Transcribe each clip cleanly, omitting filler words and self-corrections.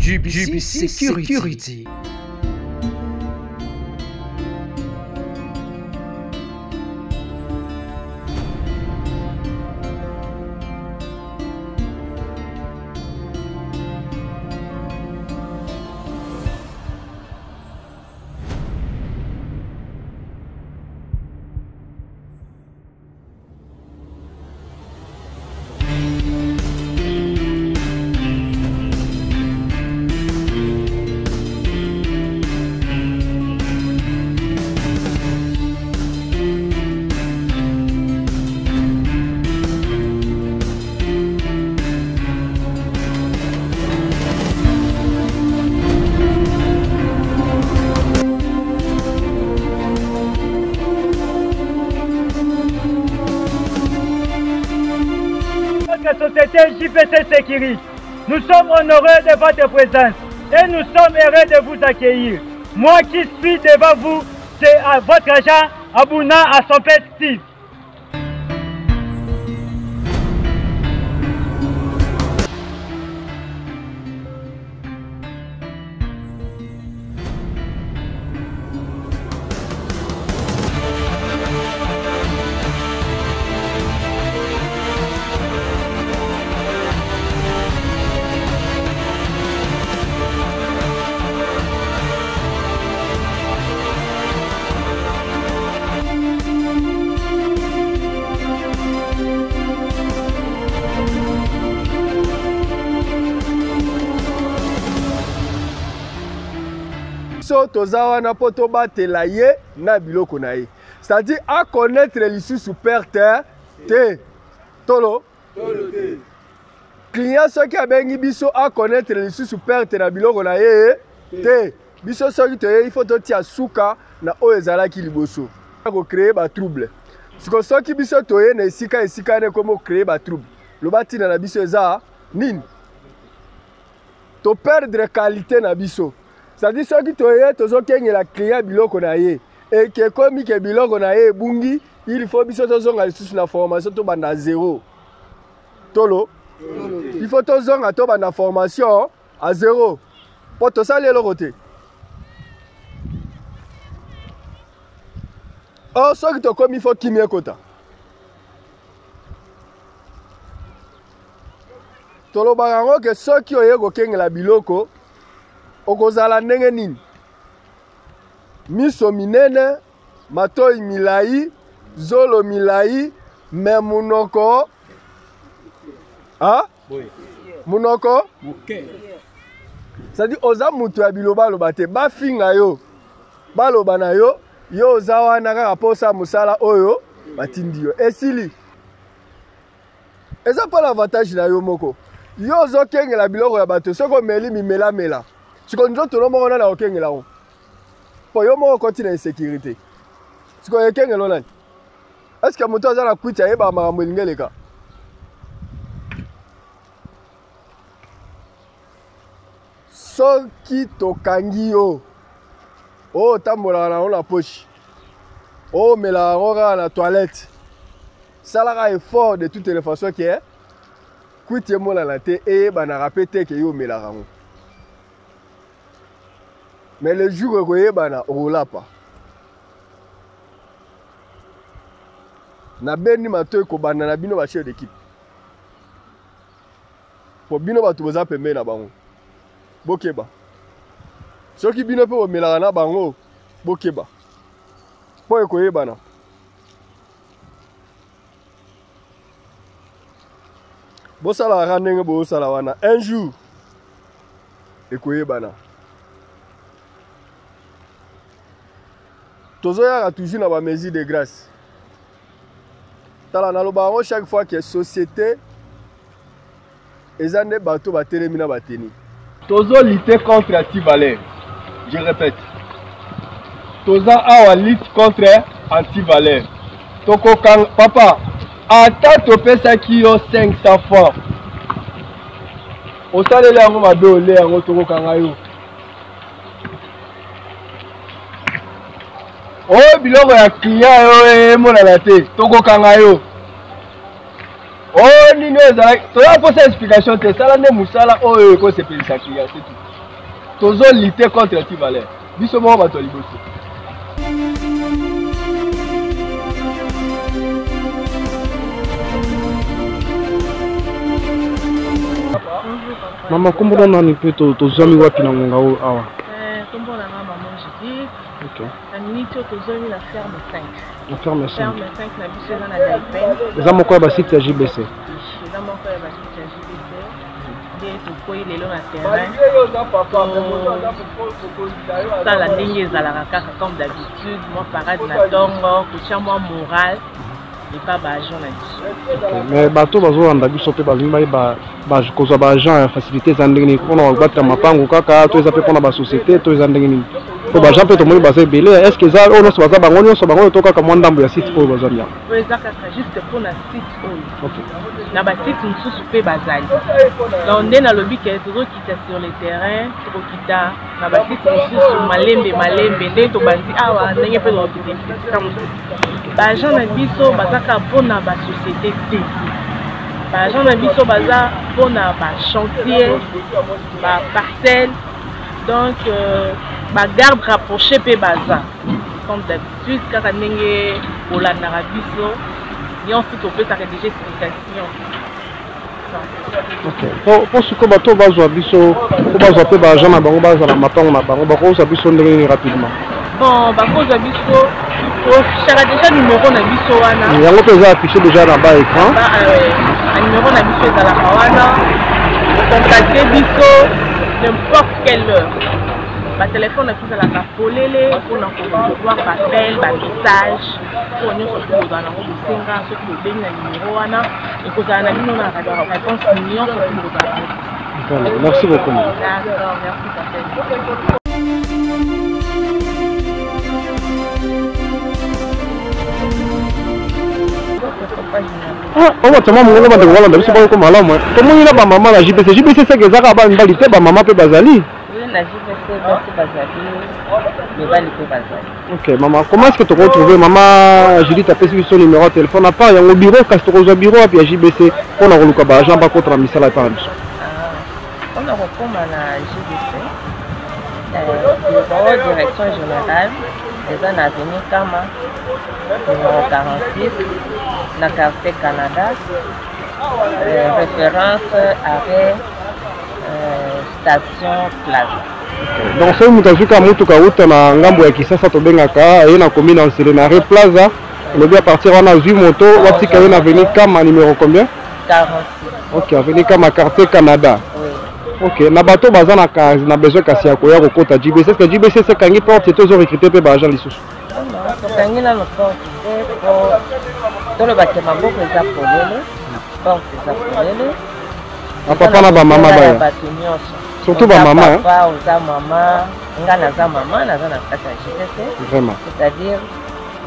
JBC Security. Société JBC Security, nous sommes honorés de votre présence et nous sommes heureux de vous accueillir. Moi qui suis devant vous, c'est votre agent Abouna à son père Steve. Tozawana poto batela ye na biloko na ye. C'est-à-dire à connaître l'issue super terre te tolo client ceux qui a bengi biso à connaître l'issue super terre na biloko na ye te biso ceux qui te il faut to tia suka na oezala ki liboso ko créer ba trouble. Ce que ceux qui biso toye na esika ne comme créer ba trouble. Le batina na biso eza nini to perdre qualité na biso. C'est-à-dire ceux qui toye la client biloko na ye et que comme que biloko na ye bungi il faut biso tozonga lisusu na formation to banda zéro tolo il faut tozonga to banda formation à zéro pour to saler le côté. Oh ceux qui to comme il faut kimia kota tolo barango que ceux qui oye ko kengela biloko okozala ndenge nini miso minene matoi milai zolo milai me munoko munoko c'est-à-dire oza mutu ya biloba loba te bafinga yo baloba na yo yo oza wana kaka posa musala oyo batindi yo esili eza pas l'avantage na yo moko yo ozokengela biloko ya bato soko meli mimela si on dit tout le monde a aucun là pour yo mo continue insécurité si on est là est-ce que moto azala kuita eba makambo lingeleka soki tokangi yo o tambola na la poche o mela roga na toilette salaka effort de toutes les façons qui est kuite mo la te e bana répéter que yo mela rango. Mais le jour où il bana rola pas. Na beni matoy ko bana na bino ba chef d'équipe. Po bino ba tuboza pembe na bango. Bokeba. Soki bino pe o melaka na bango bokeba. Po e ko yebana. Bo sala ranenge bo sala wana un jour. E ko yebana. Tozoya toujours na ba mesure de grâce. Tala na lobango chaque fois que société ezane bato batelemi na bateni. Tozo lutter contre anti-valeur. Je répète. Toza awa lutte contre anti-valeur. Toko kang papa ata topesa ki yo 500 francs. Osalele yango mabe ole yango toko kanga yo. Oh biloko ya client yo mona na te toko kanga yo Oh nini ezala toza posa explication te sala nde musala oyo ekosepelisa client c'est tout. Tozo lutter contre anti-valeur. Biso moko bato liboso. Mama kombo na nani pe tozwami wapi na ngonga oyo awa? Kombo na maman Judith. OK. Na minute tozwami la ferme 5. La ferme 5. Ferme 5 na biso eza na Daipen. Eza moko ya basite ya JBC. Eza moko ya basite ya JBC. Nde tokoyi lelo na terrain. Sala ndenge ezalaka kaka comme d'habitude, mwa parade na ntongo, kotia mwa moral. Pas d'argent mais bateau bazolanda biso pe balingi kozwa baagent ya facilité eza ndenge nini mpona kobatela mapango kaka to eza mpe mpona basociété to eza ndenge nini po bagent mpe tomoni baza ebele est ce que eza oyo nyonso baza bango nyonso bango oyo to kaka mwa ndambo ya site oyo bazwami yango oyo eza kaka juste mpona site oyo na basite mosusu mpe bazali donc nde nalobi ke tozokita sur le terrain tokokita na basite mosusu malembe nde tobandi awa ndenge mpe tokokita esika mosusu baagent na biso bazaka mpona basociété te baagent na biso baza mpona bachantier baparcelle donc bagarde rapproché mpe baza comme d'habitude kaka ndenge kolandaka biso nyonso topesaka déjà explication. po sikoyo bato bazwa biso po bazwa mpe baagent na bango bazala mapango na bango bakozwa biso ndenge nini rapidement bon bakozwa biso ofichaka déjà numéro na biso wana yango mpe eza affiché déjà na bas écran numéro na biso ezalaka wana contacte biso n'importe quelle heure batelefone na biso ezalaka polele mpona korecevoir bappel bamessage mpo nyonso mpe kozala nango bosenga soki bobengi na numéro wana ekozala na bino na réponse nyonso mpe bokozala nango. Merci beaucoup. D'accord, merci Papel. oyo tama mongongo bandeko balanda biso bako malamu tomoni na bamama na JBC seke ezaka bamibali te bamama mpe bazali na JBC basi bazali mibali mpe bazali. Ok mama comment est-ce que tokotrouve mama Judith apesi biso numéro ya telefone apart yango bureau kasi tokozwa bureau api ya JBC mpona koluka baagent bakotala misala epa na biso mpona kokoma na JBC bureau direction générale eza na avenue Kama numéro 46 na quartier Canada référence arrêt station Plaza. Donc soki moto azwika motuka uta na ngambo ya Kisasa tobengaka ye na commune en Sélénaré Plaza elobi à partir wana azwi moto watika ye na avenue Kama numéro combien 46. Ok avenue Kama quartier Canada. Ok na bato baza na besoin kasi ya koya kokota JBC est-ce que JBC sekangi porte to zo recruter pe baagent lisusu tokangi nano porte te po tolobake maboko eza polele porte eza polele apapa na bamama baya bato nyonso surtout bamama papa oza mama nga naza mama naza na kati ya JBC vraiment c'est-à-dire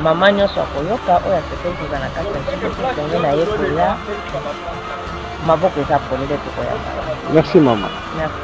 mama nyonso akoyoka oyo asepeli koza na kati ya JBC senge na ye koya maboko eza polele tokoya. Merci maman. Merci.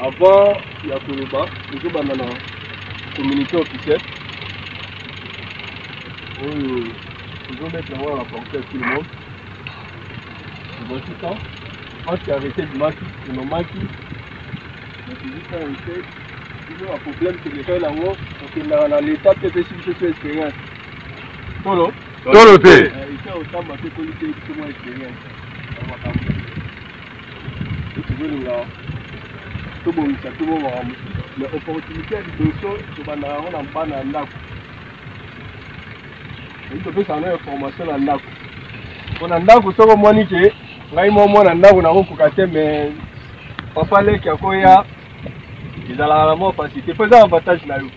Avant, il y a Koloba, nous sommes dans la communauté officielle. Nous allons mettre la voix à la portée à tout le monde. Voici ça. On s'est arrêté du maquis, de nos maquis. On s'est juste arrêté. Il y a un problème, c'est que les gens là-haut, donc dans l'état, peut-être si je suis expérience. Tolo. Tolo te. Ici, au temps, je suis expérience. mais opportunité ya liboso tobandaka yango na bana ya ndako oyi topesaka na information na ndako mpo na ndako soko omoni ke ngai mwana ndako nakokoka te mais papa leki akoya ezalaka na mwa facilité mpo eza avantage na yo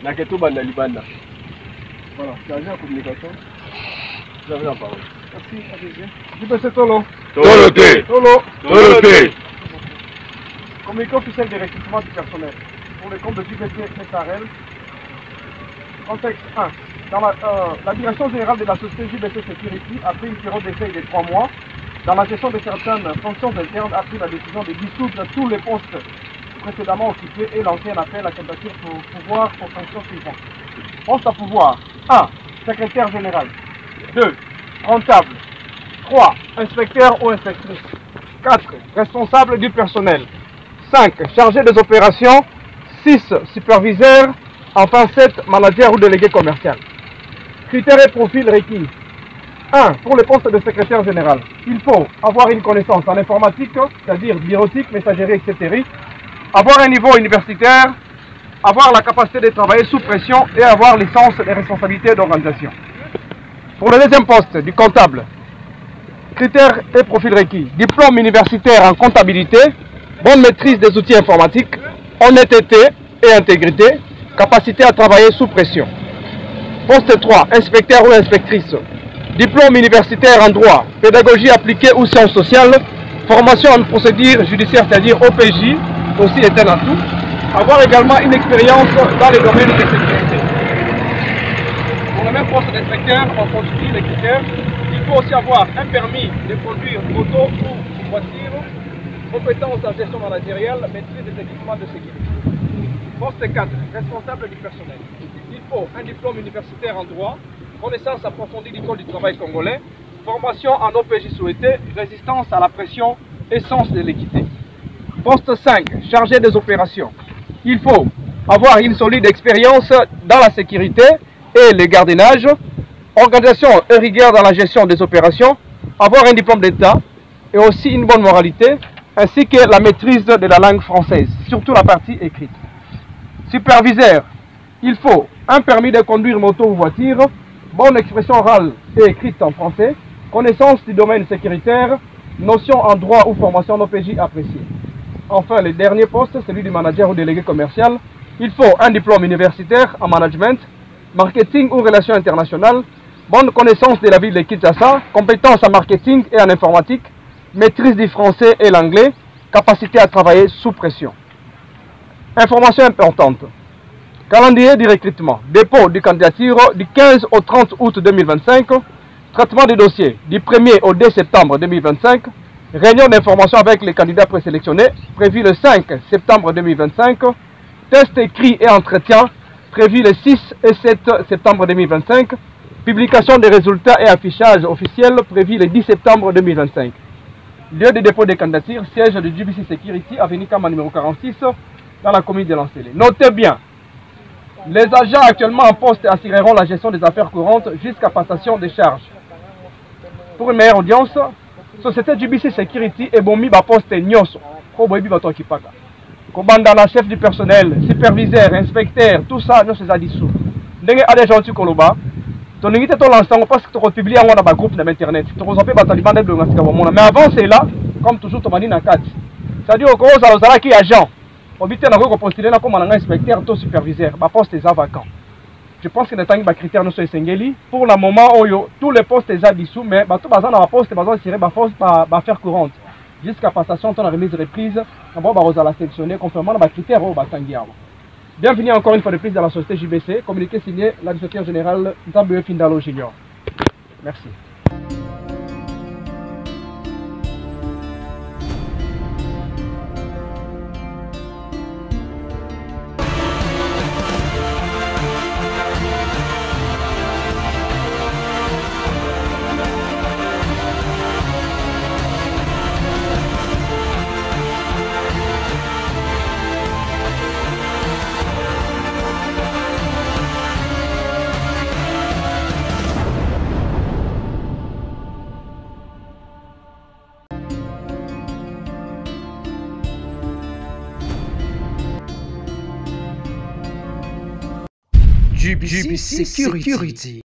nake tobanda libanda voilà chargé ya communication vous avez la parole merci JBC Tolo Tolo te Tolo te. Communiqué officiel de recrutement du personnel pour le compte de JBC SARL. Contexte 1. Dans la direction générale de la société JBC Security a pris une période d'essai de 3 mois. Dans la gestion de certaines fonctions internes, a pris la décision de dissoudre tous les postes précédemment occupés et lancer un appel à candidature pour pouvoir aux fonctions suivantes. Poste à pouvoir 1. Secrétaire général. 2. Comptable. 3. Inspecteur ou inspectrice. 4. Responsable du personnel. 5. Chargé des opérations. 6. Superviseur. Enfin 7. Manager ou délégué commercial. Critères et profils requis. 1. Pour le poste de secrétaire général, il faut avoir une connaissance en informatique, c'est-à-dire bureautique, messagerie, etc. Avoir un niveau universitaire, avoir la capacité de travailler sous pression et avoir licence des responsabilités d'organisation. Pour le deuxième poste du comptable, critères et profils requis. Diplôme universitaire en comptabilité, bonne maîtrise des outils informatiques, honnêteté et intégrité, capacité à travailler sous pression. Poste 3, inspecteur ou inspectrice. Diplôme universitaire en droit, pédagogie appliquée ou sciences sociales, formation en procédure judiciaire, c'est-à-dire OPJ, aussi est un atout. Avoir également une expérience dans les domaines de sécurité. Pour le même poste d'inspecteur, on construit les critères. Il faut aussi avoir un permis de conduire moto ou voiture, compétence en gestion managériale, maîtrise des équipements de sécurité. Poste 4, responsable du personnel. Il faut un diplôme universitaire en droit, connaissance approfondie du code du travail congolais, formation en OPJ souhaité, résistance à la pression et sens de l'équité. Poste 5, chargé des opérations. Il faut avoir une solide expérience dans la sécurité et le gardiennage, organisation et rigueur dans la gestion des opérations, avoir un diplôme d'État et aussi une bonne moralité, ainsi que la maîtrise de la langue française, surtout la partie écrite. Superviseur, il faut un permis de conduire moto ou voiture, bonne expression orale et écrite en français, connaissance du domaine sécuritaire, notion en droit ou formation en OPJ appréciée. Enfin, le dernier poste, celui du manager ou délégué commercial, il faut un diplôme universitaire en management, marketing ou relations internationales, bonne connaissance de la ville de Kinshasa, compétences en marketing et en informatique, maîtrise du français et l'anglais, capacité à travailler sous pression. Information importante. Calendrier du recrutement. Dépôt de candidature du 15 au 30 août 2025. Traitement du dossier du 1er au 2 septembre 2025. Réunion d'information avec les candidats présélectionnés prévu le 5 septembre 2025. Test écrit et entretien prévu le 6 et 7 septembre 2025. Publication des résultats et affichage officiel prévu le 10 septembre 2025. Lieu de dépôt des candidatures, siège de JBC Security, avenue Kama numéro 46, dans la commune de Lancélé. Notez bien, les agents actuellement en poste assureront la gestion des affaires courantes jusqu'à passation des charges. Pour une meilleure audience, Société JBC Security et Bomi ba poste Nyoso. Koboibi ba to kipaka. Kobandana chef du personnel, superviseur, inspecteur, tout ça, nous c'est dissous. Ndenge ade gentil koloba. Toningi te to l'ensemble parce que tu republies en dans groupe d'internet. Tu reçois pas taliban de ngasika bomona. Mais avant c'est là, comme toujours tomani na 4. C'est-à-dire au cause à l'ozala qui agent. Obité na ko postuler na comme un inspecteur ou superviseur, ba poste est vacant. Je pense que les critères ne sont pas pour le moment, tous les postes sont dissous, mais tout le poste va faire courante. Jusqu'à passation, on a remise reprise, on va la sélectionner conformément aux critères. Bienvenue encore une fois de plus dans la société JBC, communiqué signé l'administrateur général Nzambe Findalo Junior. Merci. JBC Security.